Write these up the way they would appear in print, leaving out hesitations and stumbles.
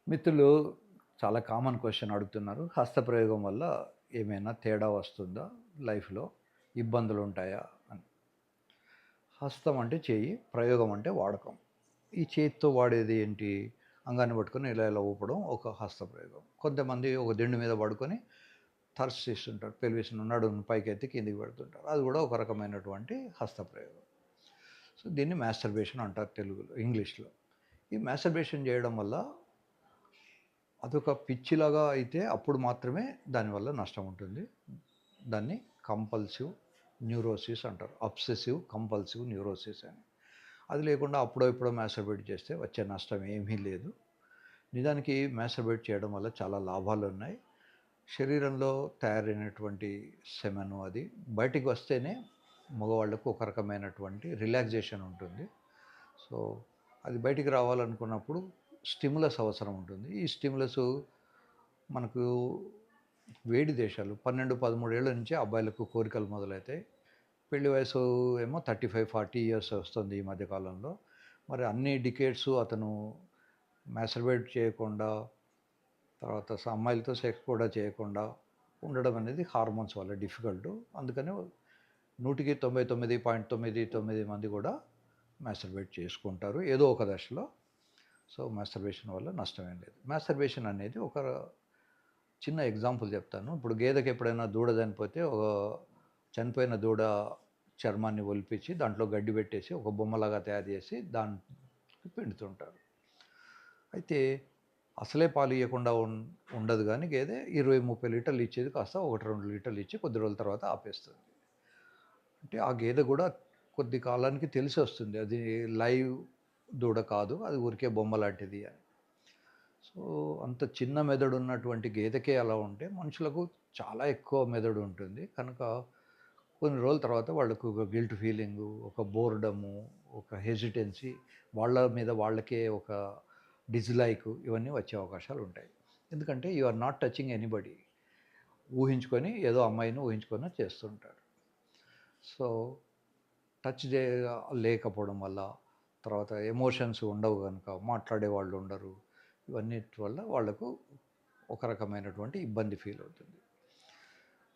మిత్రులు చాలా common question అడుగుతున్నారు. హస్తప్రయోగం వల్ల ఏమైనా తేడా వస్తుందా లైఫ్‌లో? ఇబ్బందులుంటాయా అని. హస్తం అంటే చెయ్యి, ప్రయోగం అంటే వాడకం. ఈ చేత్తో వాడేది ఏంటి? అంగాన్ని పట్టుకొని ఇలా ఇలా ఊపడం ఒక హస్తప్రయోగం. కొంతమంది ఒక దిండు మీద పడుకొని థర్స్ట్ చేస్తుంటారు. పెల్విస్‌ను నడుమును పైకెత్తి కిందికి పెడుతుంటారు. అది కూడా ఒక రకమైనటువంటి హస్తప్రయోగం. సో, దీన్ని మాస్టర్బేషన్ అంటారు తెలుగులో, ఇంగ్లీష్‌లో. ఈ మాస్టర్బేషన్ చేయడం వల్ల అదొక పిచ్చిలాగా అయితే అప్పుడు మాత్రమే దానివల్ల నష్టం ఉంటుంది. దాన్ని కంపల్సివ్ న్యూరోసిస్ అంటారు. అబ్సెసివ్ కంపల్సివ్ న్యూరోసిస్ అని. అది లేకుండా అప్పుడో ఇప్పుడో మాస్టర్బేట్ చేస్తే వచ్చే నష్టం ఏమీ లేదు. నిజానికి మాస్టర్బేట్ చేయడం వల్ల చాలా లాభాలున్నాయి. శరీరంలో తయారైనటువంటి సెమెను అది బయటికి వస్తేనే మగవాళ్ళకు ఒక రకమైనటువంటి రిలాక్సేషన్ ఉంటుంది. సో, అది బయటికి రావాలనుకున్నప్పుడు స్టిములస్ అవసరం ఉంటుంది. ఈ స్టిములసు మనకు వేడి దేశాలు 12, 13 ఏళ్ల నుంచే అబ్బాయిలకు కోరికలు మొదలైతాయి. పెళ్లి వయసు ఏమో 35, 40 ఇయర్స్ వస్తుంది ఈ మధ్య కాలంలో. మరి అన్ని డికేడ్స్ అతను మాస్టర్బేట్ చేయకుండా, తర్వాత అమ్మాయిలతో సెక్స్ కూడా చేయకుండా ఉండడం అనేది హార్మోన్స్ వల్ల డిఫికల్టు. అందుకని 100కి 99.99 మంది కూడా మాస్టర్బేట్ చేసుకుంటారు ఏదో ఒక దశలో. సో, మాస్టర్బేషన్ వల్ల నష్టమేం లేదు. మాస్టర్బేషన్ అనేది ఒక చిన్న ఎగ్జాంపుల్ చెప్తాను. ఇప్పుడు గేదెకి ఎప్పుడైనా దూడ చనిపోతే చనిపోయిన దూడ చర్మాన్ని ఒలిపించి దాంట్లో గడ్డి పెట్టేసి ఒక బొమ్మలాగా తయారు చేసి దానికి పిండుతుంటారు. అయితే అసలే పాలు ఇయ్యకుండా ఉండదు గానీ గేదె 20, 30 లీటర్లు ఇచ్చేది కాస్త 1, 2 లీటర్లు ఇచ్చి కొద్ది రోజుల తర్వాత ఆపేస్తుంది. అంటే ఆ గేదె కూడా కొద్ది కాలానికి తెలిసొస్తుంది. అది లైవ్ దూడ కాదు. అది ఊరికే బొమ్మ లాంటిది అని. సో, అంత చిన్న మెదడు ఉన్నటువంటి గేదెకే అలా ఉంటే మనుషులకు చాలా ఎక్కువ మెదడు ఉంటుంది. కనుక కొన్ని రోజుల తర్వాత వాళ్ళకు ఒక గిల్ట్ ఫీలింగు, ఒక బోర్డము, ఒక హెసిటెన్సీ, వాళ్ళ మీద వాళ్ళకే ఒక డిస్‌లైకు ఇవన్నీ వచ్చే అవకాశాలుంటాయి. ఎందుకంటే you are not touching anybody. ఊహించుకొని ఏదో అమ్మాయిని ఊహించుకొని చేస్తుంటారు. సో, టచ్ లేకపోవడం వల్ల, తర్వాత ఎమోషన్స్ ఉండవు గనుక, మాట్లాడేవాళ్ళు ఉండరు. ఇవన్నిటి వల్ల వాళ్ళకు ఒక రకమైనటువంటి ఇబ్బంది ఫీల్ అవుతుంది.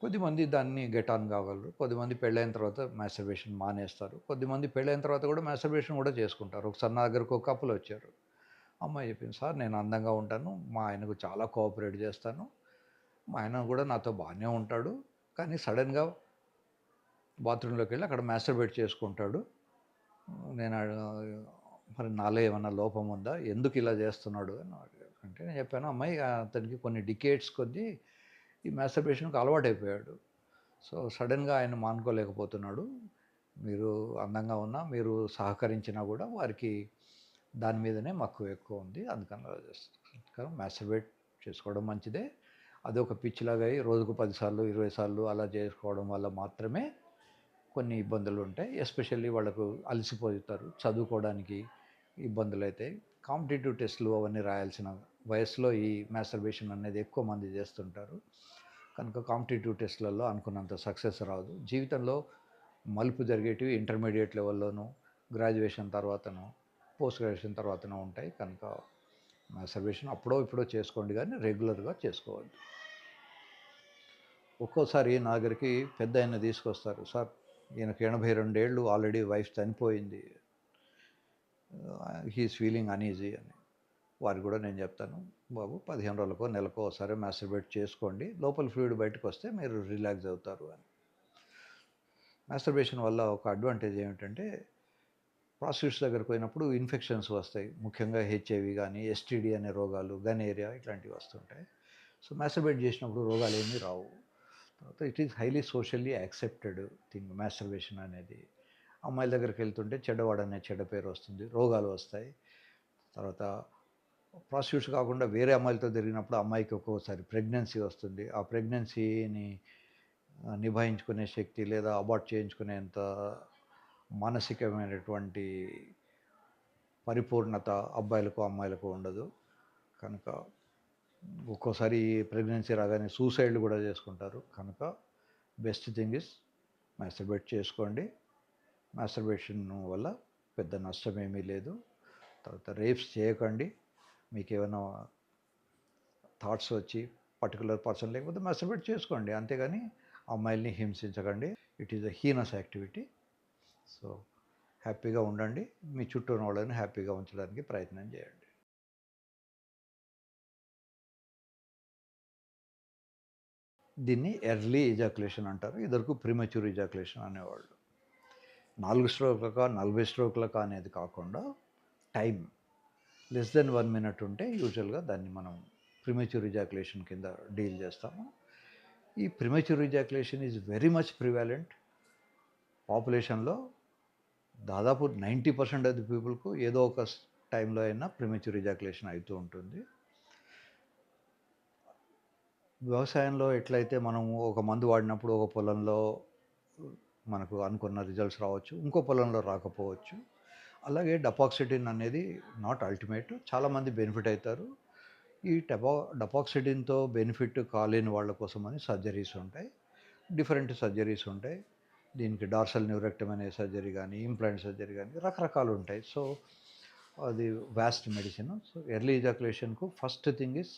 కొద్దిమంది దాన్ని గెట్ ఆన్ కాగలరు. కొద్దిమంది పెళ్ళైన తర్వాత మాస్టర్బేషన్ మానేస్తారు. కొద్దిమంది పెళ్ళైన తర్వాత కూడా మాస్టర్బేషన్ కూడా చేసుకుంటారు. ఒకసారి నా దగ్గరకు ఒక కపుల్ వచ్చారు. అమ్మాయి చెప్పింది, "సార్ నేను అందంగా ఉంటాను. మా ఆయనకు చాలా కోఆపరేట్ చేస్తాను. మా ఆయన కూడా నాతో బానే ఉంటాడు. కానీ సడెన్‌గా బాత్రూంలోకెళ్ళి అక్కడ మాస్టర్బేట్ చేసుకుంటాడు. నేను మరి నాలో ఏమన్నా లోపం ఉందా? ఎందుకు ఇలా చేస్తున్నాడు?" అని అడిగారు. అంటే నేను చెప్పాను, "అమ్మాయి అతనికి కొన్ని డికేడ్స్ కొద్దీ ఈ మాస్టర్బేషన్‌కి అలవాటైపోయాడు. సో, సడెన్‌గా ఆయన మానుకోలేకపోతున్నాడు. మీరు అందంగా ఉన్నా, మీరు సహకరించినా కూడా వారికి దాని మీదనే మక్కువ ఎక్కువ ఉంది. అందుకని అలా చేస్తారు. మాస్టర్బేట్ చేసుకోవడం మంచిదే. అదొక పిచ్చిలాగా అయ్యి రోజుకు 10 సార్లు, 20 సార్లు అలా చేసుకోవడం వల్ల మాత్రమే కొన్ని ఇబ్బందులుంటాయి. ఎస్పెషల్లీ వాళ్ళకు అలసిపోతారు. చదువుకోవడానికి ఇబ్బందులైతాయి. కాంపిటీటివ్ టెస్ట్‌లు అవన్నీ రాయాల్సిన వయస్సులో ఈ మాస్టర్బేషన్ అనేది ఎక్కువ మంది చేస్తుంటారు. కనుక కాంపిటీటివ్ టెస్ట్‌లలో అనుకున్నంత సక్సెస్ రాదు. జీవితంలో మలుపు జరిగేటివి ఇంటర్మీడియేట్ లెవెల్‌లోనూ, గ్రాడ్యుయేషన్ తర్వాతనో, పోస్ట్ గ్రాడ్యుయేషన్ తర్వాతనో ఉంటాయి. కనుక మాస్టర్బేషన్ అప్పుడో ఇప్పుడో చేసుకోండి గానీ రెగ్యులర్‌గా చేసుకోవద్దు. ఒక్కోసారి నా దగ్గరికి పెద్దాయన్ని తీసుకొస్తారు. సార్ ఈయనకు 82 ఏళ్ళు ఆల్రెడీ వైఫ్ చనిపోయింది. హి ఈజ్ ఫీలింగ్ అన్‌ఈజీ అని. వారికి కూడా నేను చెప్తాను, బాబు 15 రోజులకో, నెలకో ఒకసారి మాస్టర్బేట్ చేసుకోండి. లోపల ఫ్లూయిడ్ బయటకొస్తే మీరు రిలాక్స్ అవుతారు అని. మాస్టర్బేషన్ వల్ల ఒక అడ్వాంటేజ్ ఏమిటంటే, ప్రాస్టిట్యూట్స్ దగ్గరికి పోయినప్పుడు ఇన్ఫెక్షన్స్ వస్తాయి. ముఖ్యంగా హెచ్ఐవి గానీ, ఎస్టీడీ అనే రోగాలు, గనేరియా ఇట్లాంటివి వస్తుంటాయి. సో, మాస్టర్బేట్ చేసినప్పుడు రోగాలేమీ రావు. తర్వాత it is highly socially accepted thing masturbation అనేది. అమ్మాయిల దగ్గరికెళ్తుంటే చెడ్డవాడనే చెడ్డ పేరు వస్తుంది. రోగాలు వస్తాయి. తర్వాత ప్రాస్టిట్యూట్స్ కాకుండా వేరే అమ్మాయిలతో తిరిగినప్పుడు అమ్మాయికి ఒక్కోసారి ప్రెగ్నెన్సీ వస్తుంది. ఆ ప్రెగ్నెన్సీని నిభాయించుకునే శక్తి లేదా అబార్ట్ చేయించుకునేంత మానసికమైనటువంటి పరిపూర్ణత అబ్బాయిలకు, అమ్మాయిలకు ఉండదు. కనుక ఒక్కోసారి ప్రెగ్నెన్సీ రాగానే సూసైడ్‌లు కూడా చేసుకుంటారు. కనుక బెస్ట్ థింగ్ ఈజ్ మాస్టర్బేట్ చేసుకోండి. మాస్టర్బేషన్ వల్ల పెద్ద నష్టమేమీ లేదు. తర్వాత రేప్స్ చేయకండి. మీకేమైనా థాట్స్ వచ్చి పర్టికులర్ పర్సన్ లేకపోతే మస్టర్బేట్ చేసుకోండి, అంతేగాని అమ్మాయిల్ని హింసించకండి. It is a heinous activity. So హ్యాపీగా ఉండండి, మీ చుట్టూ ఉన్న వాళ్ళని హ్యాపీగా ఉంచడానికి ప్రయత్నం చేయండి. దీన్ని ఎర్లీ ఎజాకులేషన్ అంటారు. ఇదివరకు ప్రీమెచ్యూర్ ఎజాకులేషన్ అనేవాళ్ళు. 4 స్ట్రోక్లకా, 40 స్ట్రోక్లకా అనేది కాకుండా టైం లెస్ దెన్ 1 మినిట్ ఉంటే యూజువల్గా దాన్ని మనం ప్రీమెచ్యూర్ ఎజాకులేషన్ కింద డీల్ చేస్తాము. ఈ premature ejaculation is very much prevalent. పాపులేషన్లో దాదాపు 90% ఆఫ్ ది పీపుల్కు ఏదో ఒక టైంలో అయినా ప్రీమెచ్యూర్ ఎజాకులేషన్ అవుతూ ఉంటుంది. వ్యవసాయంలో ఎట్లయితే మనము ఒక మందు వాడినప్పుడు ఒక పొలంలో మనకు అనుకున్న రిజల్ట్స్ రావచ్చు, ఇంకో పొలంలో రాకపోవచ్చు. అలాగే డపాక్సిడిన్ అనేది నాట్ అల్టిమేట్. చాలామంది బెనిఫిట్ అవుతారు. ఈ డపాక్సిడిన్తో బెనిఫిట్ కాలేని వాళ్ళ కోసమని సర్జరీస్ ఉంటాయి, డిఫరెంట్ సర్జరీస్ ఉంటాయి. దీనికి డార్సల్ న్యూరెక్టమీ అనే సర్జరీ కానీ, ఇంప్లాంట్ సర్జరీ కానీ రకరకాలు ఉంటాయి. సో అది వాస్ట్ మెడిసిన్. సో ఎర్లీ ఎజాకులేషన్కు ఫస్ట్ థింగ్ ఇస్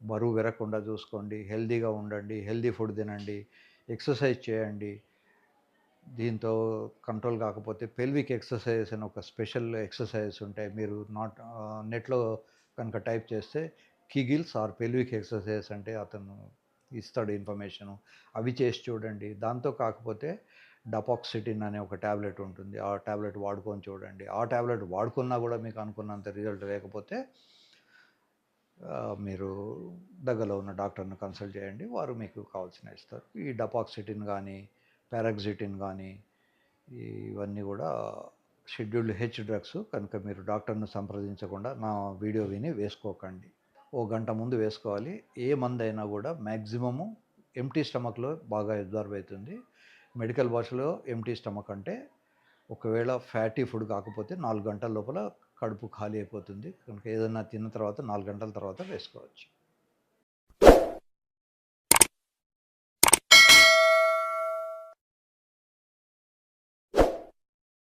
బరువు పెరగకుండా చూసుకోండి, హెల్తీగా ఉండండి, హెల్తీ ఫుడ్ తినండి, ఎక్సర్సైజ్ చేయండి. దీంతో కంట్రోల్ కాకపోతే పెల్విక్ ఎక్సర్సైజెస్ అని ఒక స్పెషల్ ఎక్సర్సైజెస్ ఉంటాయి. మీరు నెట్లో కనుక టైప్ చేస్తే కిగిల్స్ ఆర్ పెల్విక్ ఎక్సర్సైజెస్ అంటే అతను ఇస్తాడు ఇన్ఫర్మేషను, అవి చేసి చూడండి. దాంతో కాకపోతే డపాక్సిటిన్ అనే ఒక ట్యాబ్లెట్ ఉంటుంది, ఆ ట్యాబ్లెట్ వాడుకొని చూడండి. ఆ ట్యాబ్లెట్ వాడుకున్నా కూడా మీకు అనుకున్నంత రిజల్ట్ లేకపోతే మీరు దగ్గరలో ఉన్న డాక్టర్ని కన్సల్ట్ చేయండి, వారు మీకు కావాల్సిన ఇస్తారు. ఈ డపాక్సిటిన్ కానీ, పారాక్సిటిన్ కానీ ఇవన్నీ కూడా షెడ్యూల్డ్ హెచ్ డ్రగ్స్ కనుక మీరు డాక్టర్ను సంప్రదించకుండా నా వీడియో విని వేసుకోకండి. ఓ గంట ముందు వేసుకోవాలి. ఏ మందైనా కూడా మ్యాక్సిమము ఎంప్టీ స్టమక్లో బాగా అబ్జార్బ్ అవుతుంది. మెడికల్ భాషలో ఎంప్టీ స్టమక్ అంటే ఒకవేళ ఫ్యాటీ ఫుడ్ కాకపోతే 4 గంటల లోపల కడుపు ఖాళీ అయిపోతుంది కనుక ఏదైనా తిన్న తర్వాత 4 గంటల తర్వాత వేసుకోవచ్చు.